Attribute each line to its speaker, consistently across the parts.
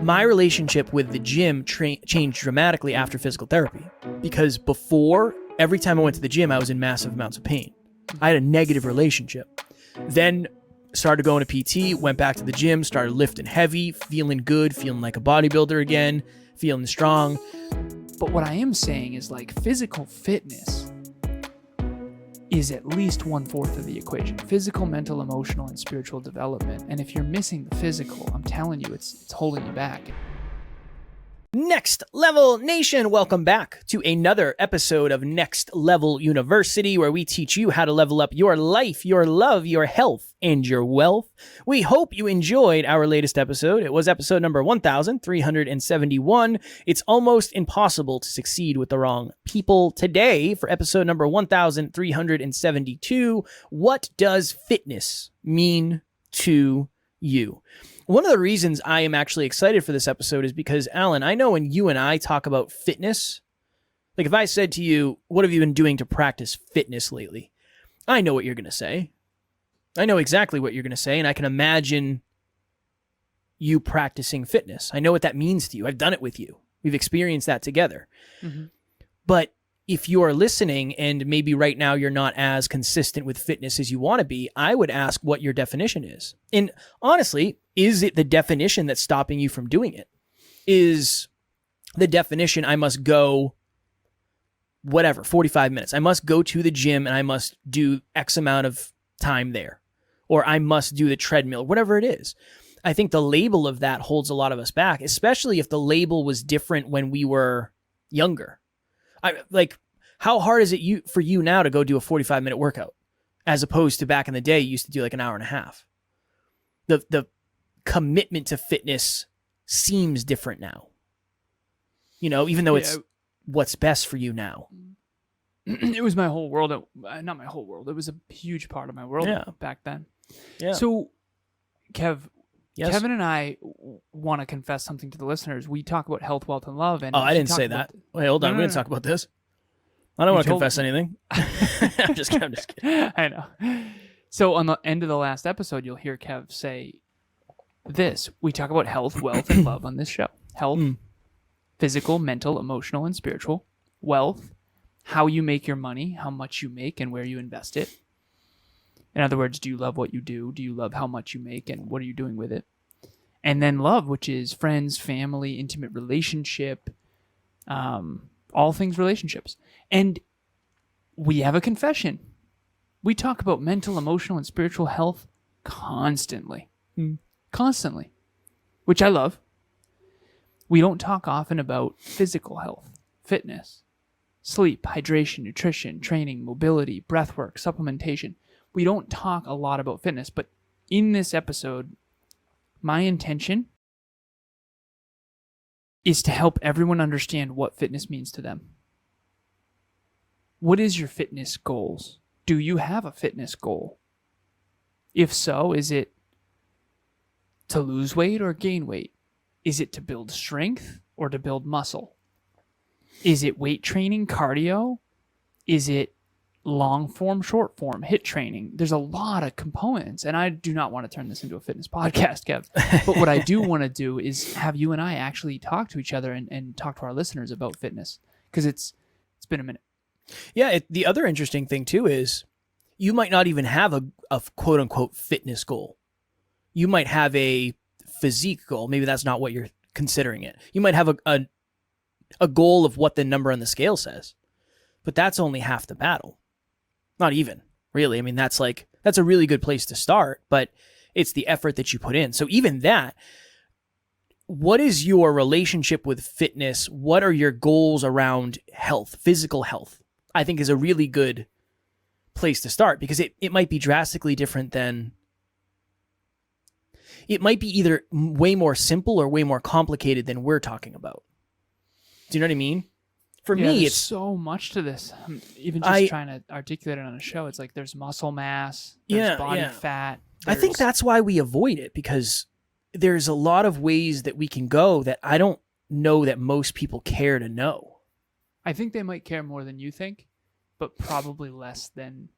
Speaker 1: my relationship with the gym changed dramatically after physical therapy, because before, every time I went to the gym, I was in massive amounts of pain. I had a negative relationship. Then started going to PT, went back to the gym, started lifting heavy, feeling good, feeling like a bodybuilder again, feeling strong.
Speaker 2: But what I am saying is, like, physical fitness is at least 1/4 of the equation. Physical, mental, emotional, and spiritual development. And if you're missing the physical, I'm telling you, it's holding you back.
Speaker 1: Next Level Nation, welcome back to another episode of Next Level University, where we teach you how to level up your life, your love, your health, and your wealth. We hope you enjoyed our latest episode. It was episode number 1371. It's almost impossible to succeed with the wrong people. Today, for episode number 1372, what does fitness mean to you? One of the reasons I am actually excited for this episode is because, Alan, I know when you and I talk about fitness, like if I said to you, what have you been doing to practice fitness lately? I know what you're going to say. I know exactly what you're going to say, and I can imagine you practicing fitness. I know what that means to you. I've done it with you. We've experienced that together. Mm-hmm. But if you are listening and maybe right now you're not as consistent with fitness as you want to be, I would ask what your definition is. And honestly, is it the definition that's stopping you from doing it? Is the definition, I must go, 45 minutes. I must go to the gym and I must do X amount of time there. Or I must do the treadmill, whatever it is. I think the label of that holds a lot of us back, especially if the label was different when we were younger. How hard is it for you now to go do a 45-minute workout, as opposed to back in the day, you used to do like an hour and a half? The commitment to fitness seems different now. You know, even though it's what's best for you now.
Speaker 2: It was my whole world. Not my whole world. It was a huge part of my world back then. Yeah. So, Kev, yes. Kevin and I want to confess something to the listeners. We talk about health, wealth, and love. And
Speaker 1: I didn't say that. Wait, hold on. We're going to talk about this. I don't want to confess anything. I'm just kidding.
Speaker 2: I know. So on the end of the last episode, you'll hear Kev say this. We talk about health, wealth, and love on this show. Health, physical, mental, emotional, and spiritual. Wealth, how you make your money, how much you make, and where you invest it. In other words, do you love what you do? Do you love how much you make, and what are you doing with it? And then love, which is friends, family, intimate relationship, all things relationships. And we have a confession. We talk about mental, emotional, and spiritual health constantly. Constantly. Which I love. We don't talk often about physical health, fitness, sleep, hydration, nutrition, training, mobility, breathwork, supplementation. We don't talk a lot about fitness, but in this episode, my intention is to help everyone understand what fitness means to them. What is your fitness goals? Do you have a fitness goal? If so, is it to lose weight or gain weight? Is it to build strength or to build muscle? Is it weight training, cardio? Is it long form, short form, HIIT training? There's a lot of components, and I do not want to turn this into a fitness podcast, Kev. But what I do want to do is have you and I actually talk to each other and talk to our listeners about fitness, because it's been a minute.
Speaker 1: Yeah, the other interesting thing too is you might not even have a quote unquote fitness goal. You might have a physique goal. Maybe that's not what you're considering it. You might have a goal of what the number on the scale says, but that's only half the battle. Not even, really. I mean, that's a really good place to start, but it's the effort that you put in. So even that, what is your relationship with fitness? What are your goals around health, physical health? I think is a really good place to start, because it might be drastically different than, it might be either way more simple or way more complicated than we're talking about. Do you know what I mean? For me, it's
Speaker 2: so much to this. I'm even just trying to articulate it on a show. It's like there's muscle mass, there's body fat.
Speaker 1: I think that's why we avoid it, because there's a lot of ways that we can go that I don't know that most people care to know.
Speaker 2: I think they might care more than you think, but probably less than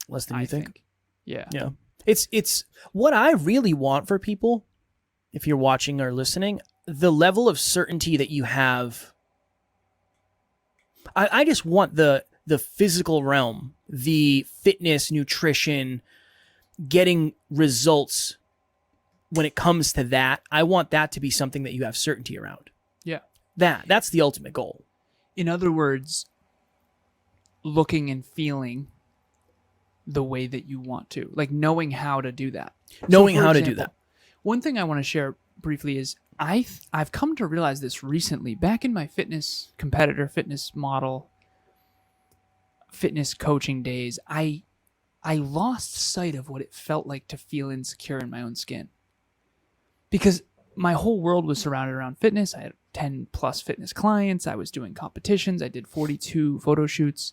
Speaker 1: you think.
Speaker 2: Yeah.
Speaker 1: It's what I really want for people. If you're watching or listening, the level of certainty that you have. I just want the physical realm, the fitness, nutrition, getting results when it comes to that. I want that to be something that you have certainty around.
Speaker 2: Yeah.
Speaker 1: That's the ultimate goal.
Speaker 2: In other words, looking and feeling the way that you want to, like knowing how to do that.
Speaker 1: Knowing how to do that.
Speaker 2: One thing I want to share briefly is I've come to realize this recently. Back in my fitness competitor, fitness model, fitness coaching days, I lost sight of what it felt like to feel insecure in my own skin. Because my whole world was surrounded around fitness. I had 10 plus fitness clients. I was doing competitions. I did 42 photo shoots.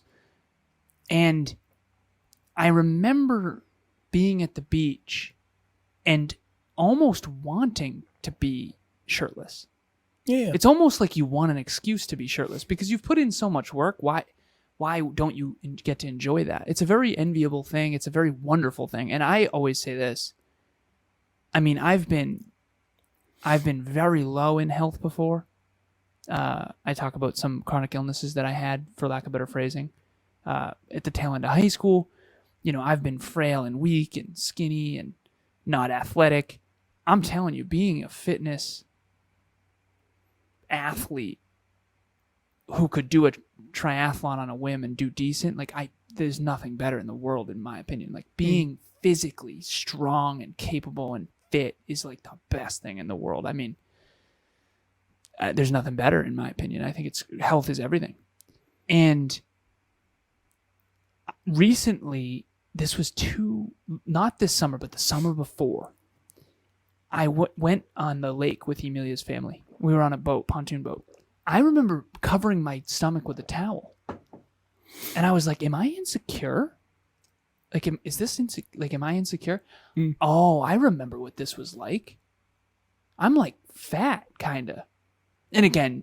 Speaker 2: And I remember being at the beach and almost wanting to be shirtless.
Speaker 1: Yeah.
Speaker 2: It's almost like you want an excuse to be shirtless because you've put in so much work. Why don't you get to enjoy that? It's a very enviable thing. It's a very wonderful thing. And I always say this. I mean, I've been very low in health before. I talk about some chronic illnesses that I had, for lack of better phrasing, at the tail end of high school. You know, I've been frail and weak and skinny and not athletic. I'm telling you, being a fitness athlete who could do a triathlon on a whim and do decent, there's nothing better in the world, in my opinion. Like, being physically strong and capable and fit is like the best thing in the world. I mean, there's nothing better, in my opinion. I think health is everything. And recently, this was not this summer, but the summer before, I went on the lake with Emilia's family. We were on a boat, pontoon boat. I remember covering my stomach with a towel. And I was like, am I insecure? Like, am I insecure? Oh, I remember what this was like. I'm like fat, kind of. And again,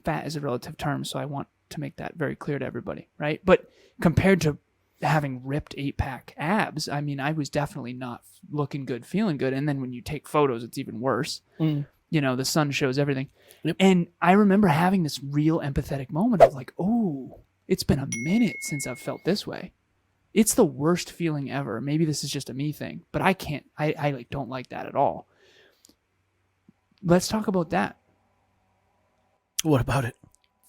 Speaker 2: fat is a relative term, so I want to make that very clear to everybody, right? But compared to having ripped 8-pack abs, I mean, I was definitely not looking good, feeling good. And then when you take photos, it's even worse. You know, the sun shows everything. Yep. And I remember having this real empathetic moment of like, oh, it's been a minute since I've felt this way. It's the worst feeling ever. Maybe this is just a me thing, but I don't like that at all. Let's talk about that.
Speaker 1: What about it?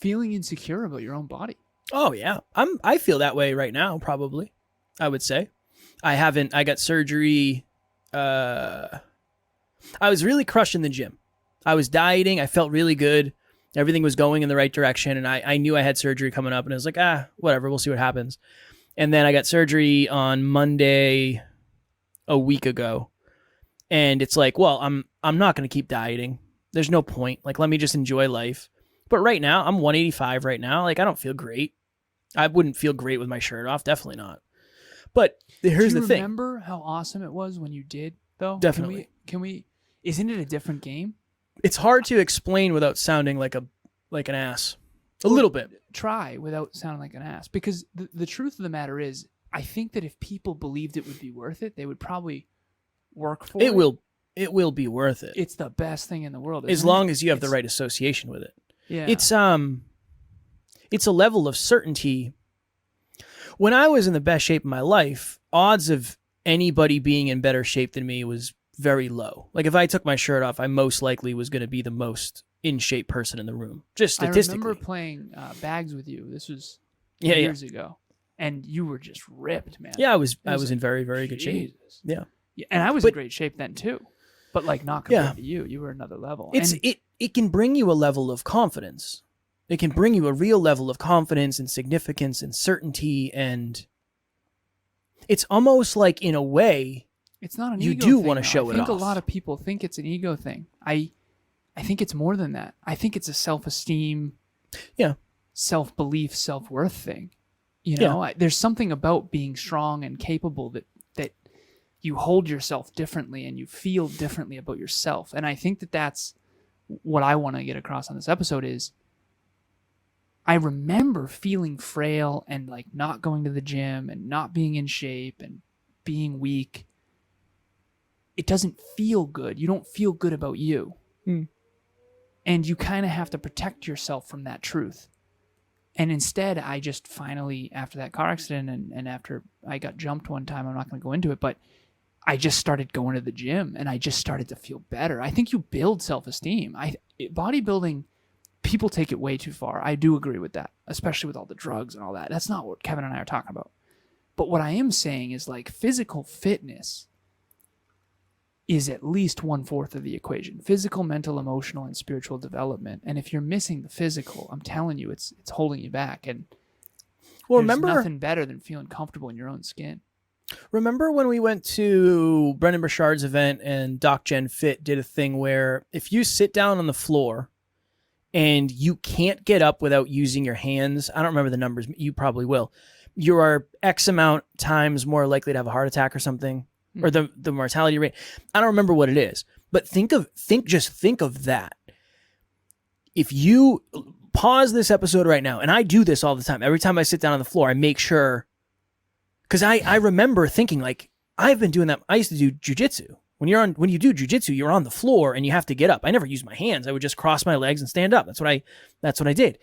Speaker 2: Feeling insecure about your own body.
Speaker 1: Oh yeah. I feel that way right now, probably. I would say. I got surgery. I was really crushed in the gym. I was dieting. I felt really good. Everything was going in the right direction. And I knew I had surgery coming up, and I was like, whatever, we'll see what happens. And then I got surgery on Monday a week ago. And it's like, well, I'm not going to keep dieting. There's no point. Like, let me just enjoy life. But right now, I'm 185 right now. Like, I don't feel great. I wouldn't feel great with my shirt off. Definitely not. But here's the thing.
Speaker 2: Do you remember how awesome it was when you did, though?
Speaker 1: Definitely.
Speaker 2: Can we? Isn't it a different game?
Speaker 1: It's hard to explain without sounding like an ass. A little bit.
Speaker 2: Try without sounding like an ass. Because the truth of the matter is, I think that if people believed it would be worth it, they would probably work for it.
Speaker 1: It will be worth it.
Speaker 2: It's the best thing in the world.
Speaker 1: As long as you have the right association with it.
Speaker 2: Yeah.
Speaker 1: It's a level of certainty. When I was in the best shape of my life, odds of anybody being in better shape than me was very low. Like, if I took my shirt off, I most likely was going to be the most in shape person in the room, just statistically.
Speaker 2: I remember playing bags with you. This was years ago, and you were just ripped, man.
Speaker 1: Yeah, I was in very, very good shape. Yeah,
Speaker 2: and I was in great shape then too, but like not compared to you. You were another level.
Speaker 1: It can bring you a level of confidence. It can bring you a real level of confidence and significance and certainty, and it's almost like, in a way,
Speaker 2: it's not an
Speaker 1: you
Speaker 2: ego
Speaker 1: do
Speaker 2: thing,
Speaker 1: want to show it off.
Speaker 2: I think a lot of people think it's an ego thing. I think it's more than that. I think it's a self-esteem, self-belief, self-worth thing. You know, there's something about being strong and capable that you hold yourself differently and you feel differently about yourself. And I think that's what I want to get across on this episode is I remember feeling frail and like not going to the gym and not being in shape and being weak. It doesn't feel good. You don't feel good about you. And you kind of have to protect yourself from that truth. And instead, I just finally, after that car accident and after I got jumped one time, I'm not going to go into it, but I just started going to the gym and I just started to feel better. I think you build self-esteem. Bodybuilding, people take it way too far. I do agree with that, especially with all the drugs and all that. That's not what Kevin and I are talking about. But what I am saying is like physical fitness is at least 1/4 of the equation. Physical, mental, emotional, and spiritual development. And if you're missing the physical, I'm telling you, it's holding you back. And there's nothing better than feeling comfortable in your own skin.
Speaker 1: Remember when we went to Brendan Burchard's event and Doc Gen Fit did a thing where if you sit down on the floor and you can't get up without using your hands, I don't remember the numbers, you probably will, you are X amount times more likely to have a heart attack or something. Or the mortality rate. I don't remember what it is, but think of that. If you pause this episode right now, and I do this all the time, every time I sit down on the floor, I make sure, because I remember thinking like, I've been doing that. I used to do jujitsu. When you do jujitsu, you're on the floor and you have to get up. I never used my hands. I would just cross my legs and stand up. That's what I did.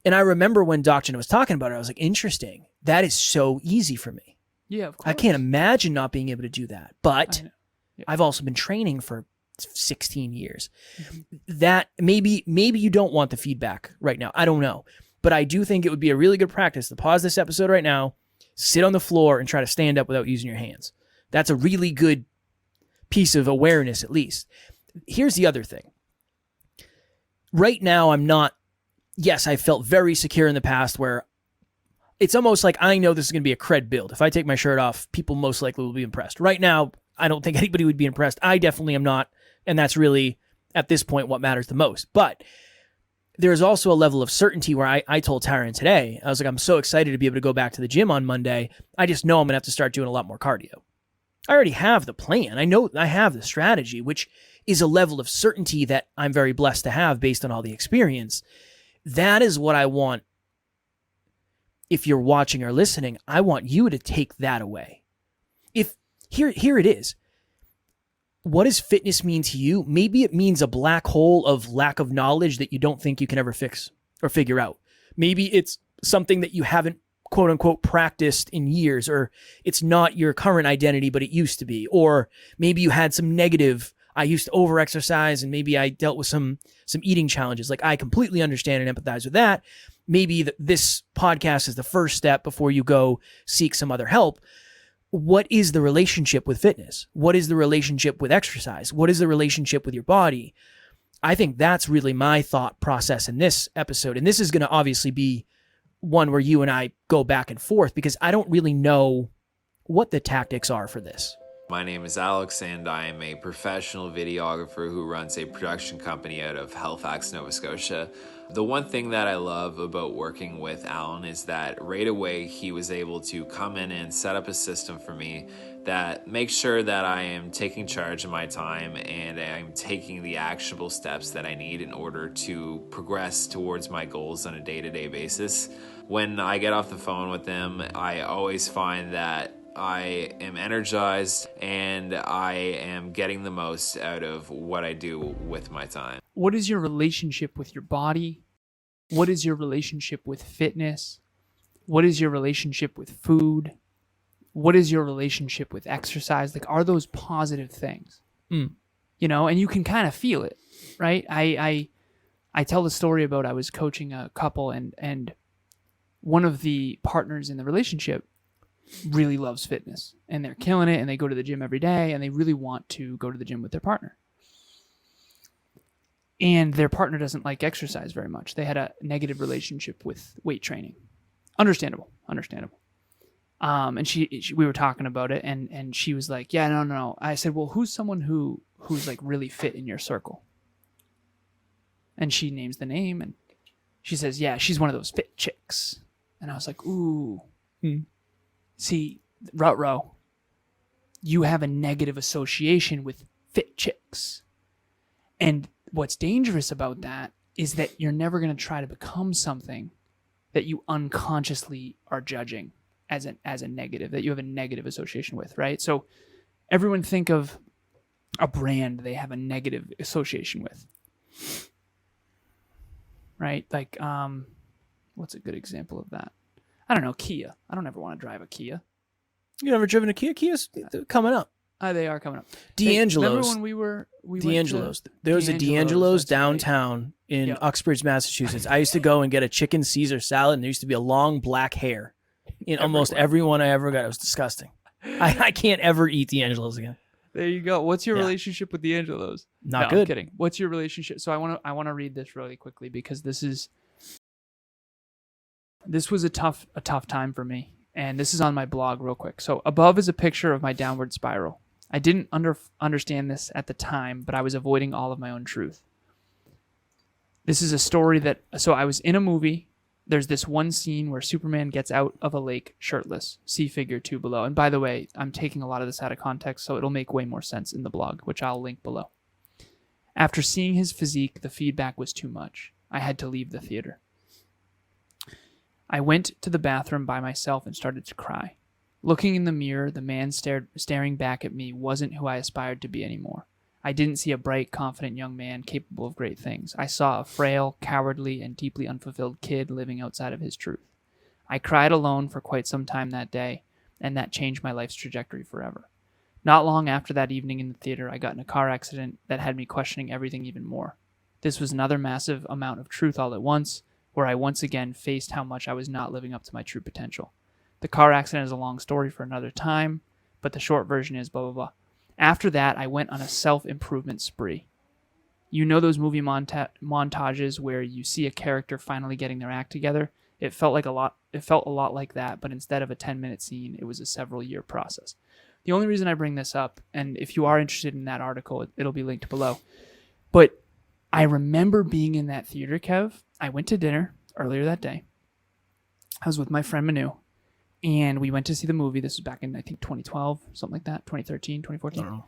Speaker 1: And I remember when Doc Jen was talking about it, I was like, interesting. That is so easy for me.
Speaker 2: Yeah, of course.
Speaker 1: I can't imagine not being able to do that. But I've also been training for 16 years. That maybe you don't want the feedback right now. I don't know. But I do think it would be a really good practice to pause this episode right now, sit on the floor and try to stand up without using your hands. That's a really good piece of awareness, at least. Here's the other thing. Right now, I felt very secure in the past where it's almost like I know this is going to be a cred build. If I take my shirt off, people most likely will be impressed. Right now, I don't think anybody would be impressed. I definitely am not. And that's really, at this point, what matters the most. But there's also a level of certainty where I told Taryn today, I was like, I'm so excited to be able to go back to the gym on Monday. I just know I'm going to have to start doing a lot more cardio. I already have the plan. I know I have the strategy, which is a level of certainty that I'm very blessed to have based on all the experience. That is what I want. If you're watching or listening, I want you to take that away. If here it is. What does fitness mean to you? Maybe it means a black hole of lack of knowledge that you don't think you can ever fix or figure out. Maybe it's something that you haven't, quote unquote, practiced in years, or it's not your current identity, but it used to be. Or maybe you had some negative, I used to over-exercise and maybe I dealt with some eating challenges. Like, I completely understand and empathize with that. Maybe this podcast is the first step before you go seek some other help. What is the relationship with fitness? What is the relationship with exercise? What is the relationship with your body? I think that's really my thought process in this episode. And this is going to obviously be one where you and I go back and forth because I don't really know what the tactics are for this.
Speaker 3: My name is Alex, and I am a professional videographer who runs a production company out of Halifax, Nova Scotia. The one thing that I love about working with Alan is that right away he was able to come in and set up a system for me that makes sure that I am taking charge of my time and I'm taking the actionable steps that I need in order to progress towards my goals on a day-to-day basis. When I get off the phone with him, I always find that I am energized and I am getting the most out of what I do with my time.
Speaker 2: What is your relationship with your body? What is your relationship with fitness? What is your relationship with food? What is your relationship with exercise? Like, are those positive things? You know, and you can kind of feel it, right? I tell the story about I was coaching a couple and one of the partners in the relationship really loves fitness and they're killing it and they go to the gym every day and they really want to go to the gym with their partner. And their partner doesn't like exercise very much. They had a negative relationship with weight training. Understandable. And we were talking about it and she was like, yeah, no. I said, well, who's someone who's like really fit in your circle? And she names the name and she says, yeah, she's one of those fit chicks. And I was like, ooh. See, Row, you have a negative association with fit chicks. And what's dangerous about that is that you're never going to try to become something that you unconsciously are judging as a negative, that you have a negative association with, right? So everyone think of a brand they have a negative association with. right? Like, what's a good example of that? I don't know, Kia. I don't ever want to drive a Kia.
Speaker 1: You never driven a Kia? Kia's coming up.
Speaker 2: They are coming up.
Speaker 1: D'Angelo's.
Speaker 2: Remember when we went
Speaker 1: D'Angelo's.
Speaker 2: to
Speaker 1: There was a D'Angelo's
Speaker 2: that's right.
Speaker 1: downtown in
Speaker 2: Yep.
Speaker 1: Uxbridge, Massachusetts. I used to go and get a chicken Caesar salad, and there used to be a long black hair in almost every one I ever got. It was disgusting. I can't ever eat D'Angelo's again.
Speaker 2: There you go. What's your relationship with D'Angelo's?
Speaker 1: Not
Speaker 2: No,
Speaker 1: good.
Speaker 2: I'm kidding. What's your relationship? So I want to read this really quickly because this was a tough time for me, and this is on my blog real quick. So above is a picture of my downward spiral. I didn't understand this at the time, but I was avoiding all of my own truth. This is a story so I was in a movie. There's this one scene where Superman gets out of a lake shirtless. See figure 2 below. And by the way, I'm taking a lot of this out of context, so it'll make way more sense in the blog, which I'll link below. After seeing his physique, the feedback was too much. I had to leave the theater. I went to the bathroom by myself and started to cry. Looking in the mirror, the man staring back at me wasn't who I aspired to be anymore. I didn't see a bright, confident young man capable of great things. I saw a frail, cowardly, and deeply unfulfilled kid living outside of his truth. I cried alone for quite some time that day, and that changed my life's trajectory forever. Not long after that evening in the theater, I got in a car accident that had me questioning everything even more. This was another massive amount of truth all at once, where I once again faced how much I was not living up to my true potential. The car accident is a long story for another time, but the short version is blah, blah, blah. After that, I went on a self-improvement spree. You know those movie montages where you see a character finally getting their act together? It felt a lot like that, but instead of a 10-minute scene, it was a several-year process. The only reason I bring this up, and if you are interested in that article, it'll be linked below. But I remember being in that theater, Kev. I went to dinner earlier that day. I was with my friend Manu, and we went to see the movie. This was back in, I think, 2012, something like that, 2013, 2014.
Speaker 1: I don't know.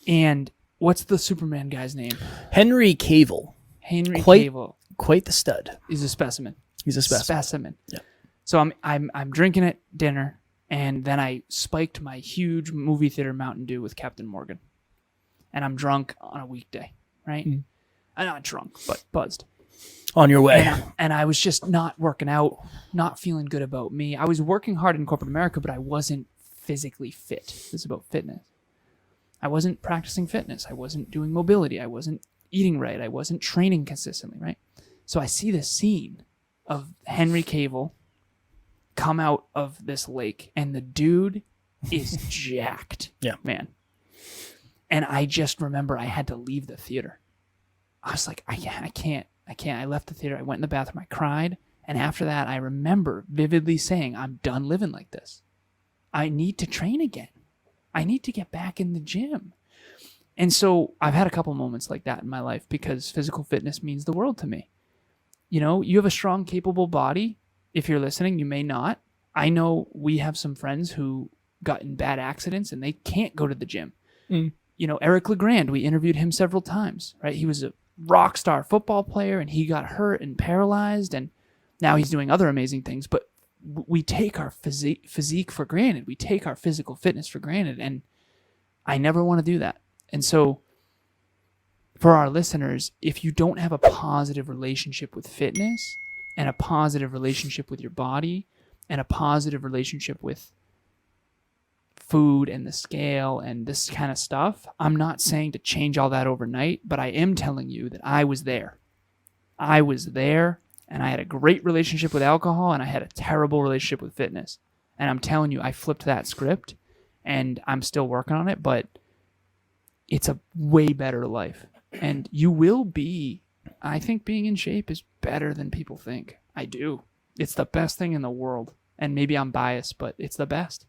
Speaker 2: And what's the Superman guy's name?
Speaker 1: Henry Cavill.
Speaker 2: Henry
Speaker 1: Quite-
Speaker 2: Cavill.
Speaker 1: Quite the stud.
Speaker 2: He's a specimen.
Speaker 1: He's a specimen. Yeah.
Speaker 2: So I'm drinking at dinner, and then I spiked my huge movie theater Mountain Dew with Captain Morgan. And I'm drunk on a weekday, right? I'm not drunk, but buzzed.
Speaker 1: On your way.
Speaker 2: And I was just not working out, not feeling good about me. I was working hard in corporate America, but I wasn't physically fit. This is about fitness. I wasn't practicing fitness. I wasn't doing mobility. I wasn't eating right. I wasn't training consistently, right? So I see this scene of Henry Cavill come out of this lake, and the dude is jacked, man. And I just remember I had to leave the theater. I was like, I can't. I left the theater. I went in the bathroom. I cried. And after that, I remember vividly saying, I'm done living like this. I need to train again. I need to get back in the gym. And so I've had a couple moments like that in my life because physical fitness means the world to me. You know, you have a strong, capable body. If you're listening, you may not. I know we have some friends who got in bad accidents and they can't go to the gym. You know, Eric LeGrand, we interviewed him several times, right? He was a rock star football player and he got hurt and paralyzed, and now he's doing other amazing things. But we take our physique for granted. We take our physical fitness for granted, and I never want to do that. And so for our listeners, if you don't have a positive relationship with fitness and a positive relationship with your body and a positive relationship with food and the scale and this kind of stuff, I'm not saying to change all that overnight, but I am telling you that I was there. I was there, and I had a great relationship with alcohol, and I had a terrible relationship with fitness. And I'm telling you, I flipped that script, and I'm still working on it, but it's a way better life. And you will be, I think being in shape is better than people think. I do. It's the best thing in the world. And maybe I'm biased, but it's the best.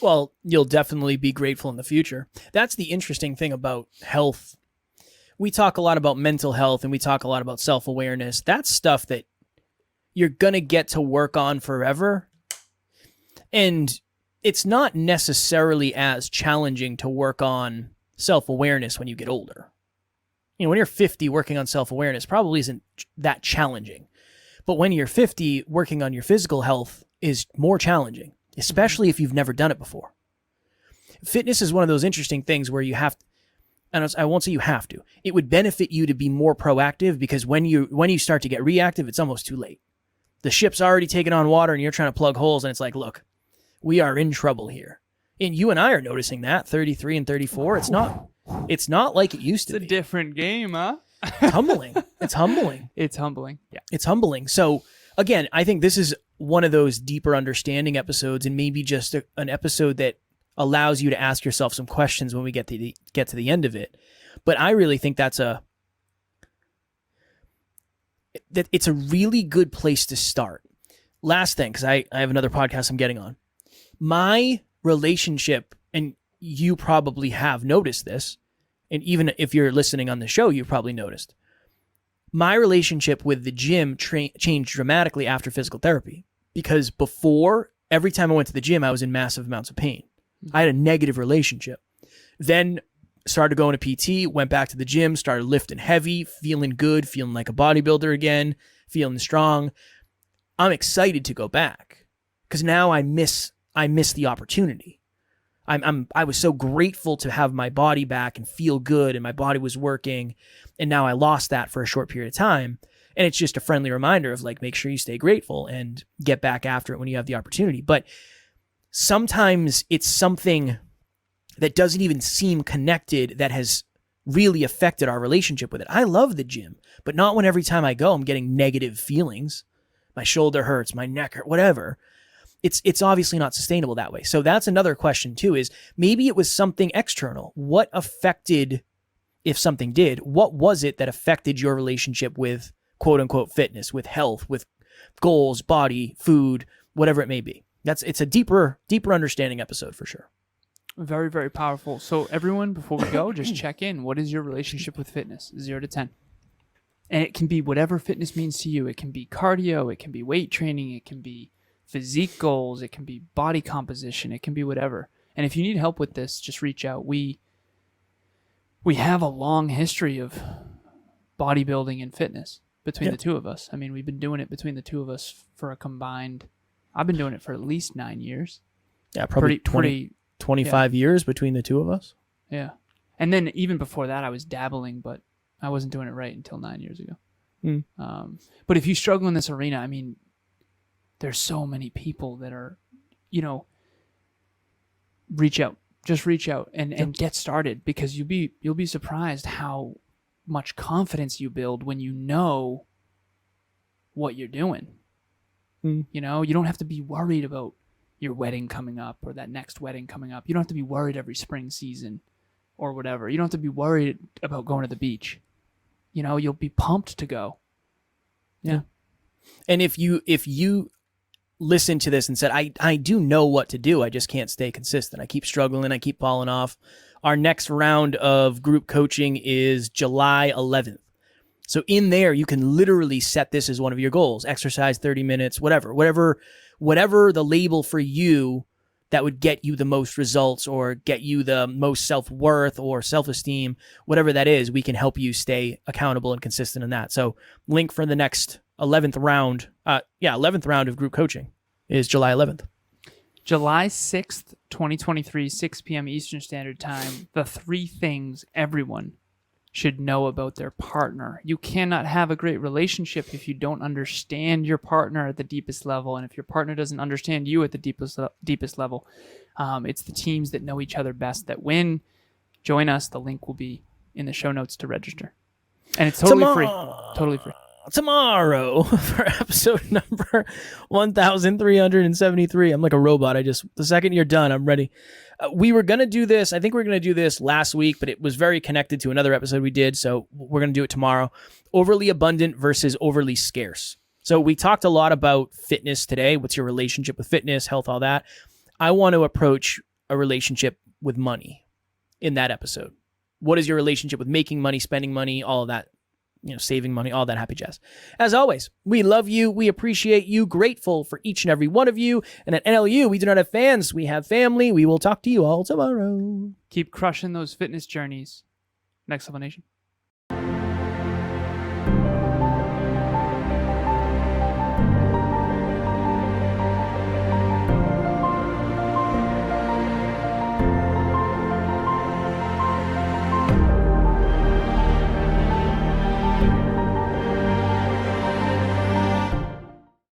Speaker 1: Well, you'll definitely be grateful in the future. That's the interesting thing about health. We talk a lot about mental health and we talk a lot about self-awareness. That's stuff that you're going to get to work on forever. And it's not necessarily as challenging to work on self-awareness when you get older. You know, when you're 50, working on self-awareness probably isn't that challenging. But when you're 50, working on your physical health is more challenging, especially if you've never done it before. Fitness is one of those interesting things where you have, and I won't say you have to, it would benefit you to be more proactive, because when you start to get reactive, it's almost too late. The ship's already taken on water and you're trying to plug holes, and it's like, look, we are in trouble here. And you and I are noticing that 33 and 34. It's not like it used to be.
Speaker 2: It's a different game, huh?
Speaker 1: It's humbling. It's humbling.
Speaker 2: It's humbling. Yeah.
Speaker 1: It's humbling. So again, I think this is one of those deeper understanding episodes, and maybe just an episode that allows you to ask yourself some questions when we get to the end of it. But I really think that it's a really good place to start. Last thing, because I have another podcast I'm getting on. My relationship, and you probably have noticed this, and even if you're listening on the show, you've probably noticed, my relationship with the gym changed dramatically after physical therapy. Because before, every time I went to the gym, I was in massive amounts of pain. I had a negative relationship. Then started going to PT, went back to the gym, started lifting heavy, feeling good, feeling like a bodybuilder again, feeling strong. I'm excited to go back because now I miss the opportunity. I was so grateful to have my body back and feel good, and my body was working, and now I lost that for a short period of time. And it's just a friendly reminder of like, make sure you stay grateful and get back after it when you have the opportunity. But sometimes it's something that doesn't even seem connected that has really affected our relationship with it. I love the gym, but not when every time I go, I'm getting negative feelings. My shoulder hurts, my neck hurts, whatever. It's obviously not sustainable that way. So that's another question too, is maybe it was something external. What affected, if something did, what was it that affected your relationship with quote unquote fitness, with health, with goals, body, food, whatever it may be? It's a deeper understanding episode for sure.
Speaker 2: Very, very powerful. So everyone, before we go, just check in. What is your relationship with fitness? 0 to 10. And it can be whatever fitness means to you. It can be cardio. It can be weight training. It can be physique goals. It can be body composition. It can be whatever. And if you need help with this, just reach out. We have a long history of bodybuilding and fitness between the two of us. I mean, we've been doing it between the two of us for a combined, I've been doing it for at least 9 years.
Speaker 1: Yeah, probably 25 years between the two of us.
Speaker 2: Yeah. And then even before that, I was dabbling, but I wasn't doing it right until 9 years ago. But if you struggle in this arena, I mean, there's so many people that are, reach out, just reach out and get started, because you'll be surprised how much confidence you build when you know what you're doing. You don't have to be worried about your wedding coming up or that next wedding coming up. You don't have to be worried every spring season or whatever. You don't have to be worried about going to the beach. You'll be pumped to go. Yeah.
Speaker 1: And if you listen to this and said, I do know what to do, I just can't stay consistent, I keep struggling, I keep falling off, our next round of group coaching is July 11th. So in there, you can literally set this as one of your goals. Exercise 30 minutes, whatever the label for you that would get you the most results or get you the most self-worth or self-esteem, whatever that is, we can help you stay accountable and consistent in that. So link for the next 11th round of group coaching is July 11th.
Speaker 2: July 6th, 2023, 6 p.m. Eastern Standard Time. The 3 things everyone should know about their partner. You cannot have a great relationship if you don't understand your partner at the deepest level. And if your partner doesn't understand you at the deepest level, it's the teams that know each other best that win. Join us. The link will be in the show notes to register. And it's totally free. Totally free.
Speaker 1: Tomorrow for episode number 1373. I'm like a robot. The second you're done, I'm ready. We were going to do this. I think we were going to do this last week, but it was very connected to another episode we did. So we're going to do it tomorrow. Overly abundant versus overly scarce. So we talked a lot about fitness today. What's your relationship with fitness, health, all that. I want to approach a relationship with money in that episode. What is your relationship with making money, spending money, all of that? Saving money, all that happy jazz. As always, we love you. We appreciate you. Grateful for each and every one of you. And at NLU, we do not have fans. We have family. We will talk to you all tomorrow.
Speaker 2: Keep crushing those fitness journeys. Next Level Nation.